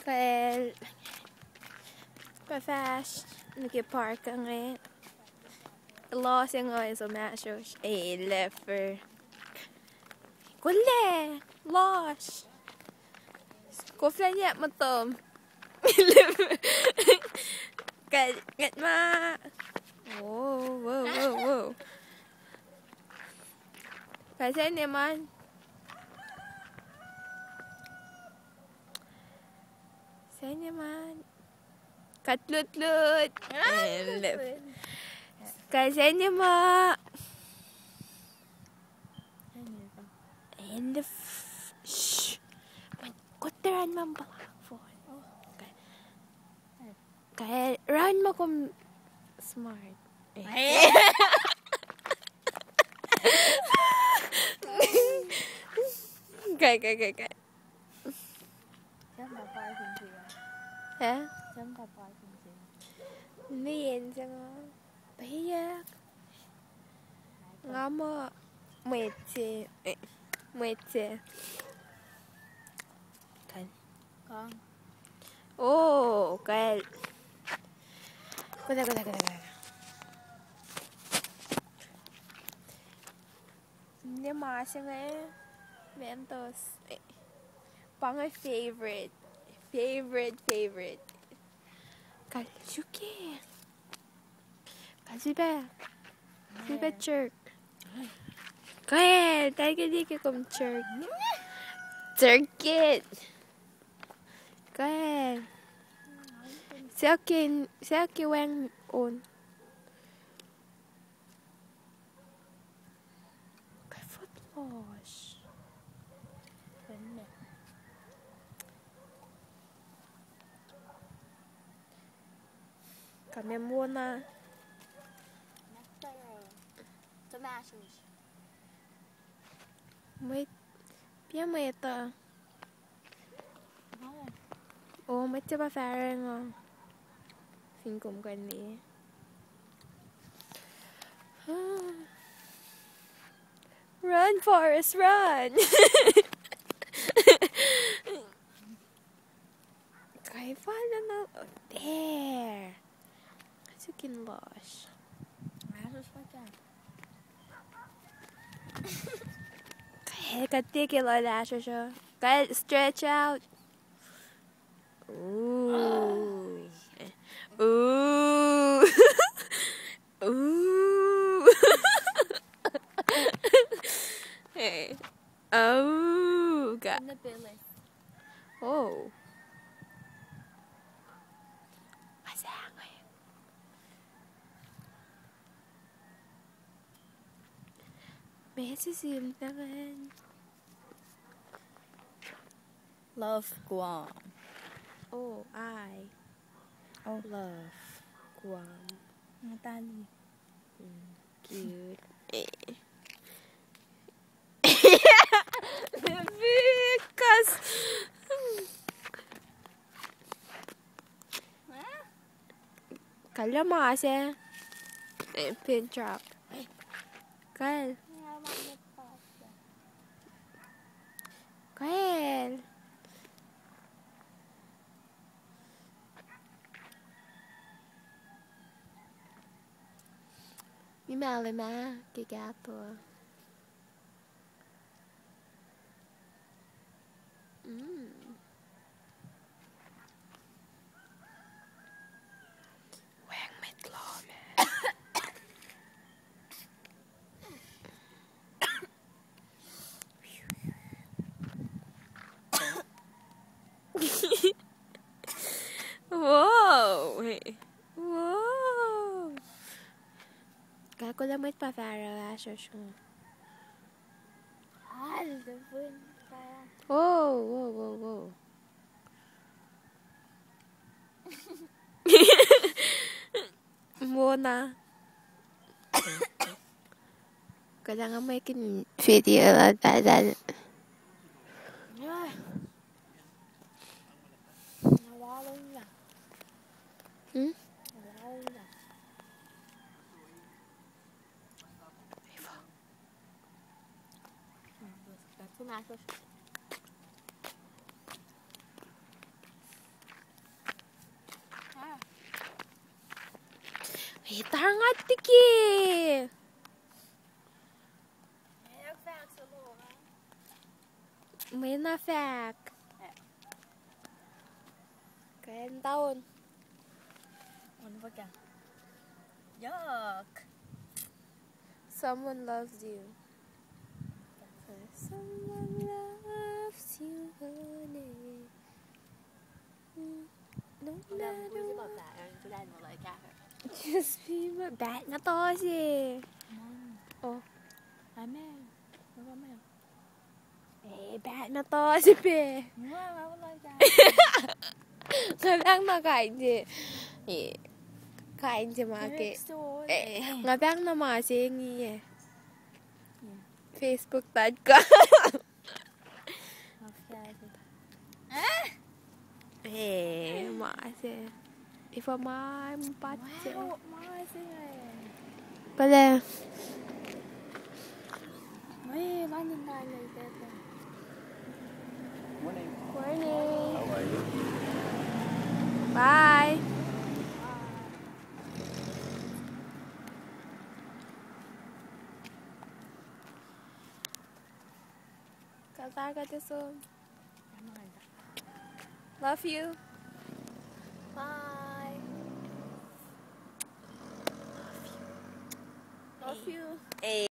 Well, befäst mycket parken är låsen är så människor är för kolla lås gå fram mot dem get ma wow phải thế này man thế này man cắt lút cái thế này mà and shh man koteran man balak phone cái run mo kom smart cái hả miền chẳng bây giờ ngắm mà mệt chứ con ô cái nhưng mà xem ấy mentos pang my favorite kalsuke kalsuke jerk kaya tayo ka kung jerk it kaya sa akin wang on kay footwash kami muna tomatoes may ito may tiba farang phim cũng gần đi run Forrest run cái phát nó there you can wash cái cái lại lashes cho cái stretch out ooh hey got Messasim naman. Love Guam. Oh, I love Guam. Natalie. Cute. Because kalamase. Pin drop. Kal. Kal. Mi male ma, che gatto. Wang mitt lame. Wow. Wow. Kako lang may pa-para lashes mo. Whoa. Muna. Kailangan may video lang tayo. Tomatoes. tarngatiki. May na fact. Kaya taon. Ano ba ka? Yuck! Someone loves you. Someone loves you, honey. No matter what. Just be my bat na to si. Oh. Bat na to si Pe. Ngabang nakain si. Kain si Maki. Ngabang na masingi. Facebook tag ka. Masi. Ifa mampat si. Pala. Morning. Morning. How are you? Bye. Kaltaga soon. Love you. Bye! Love you.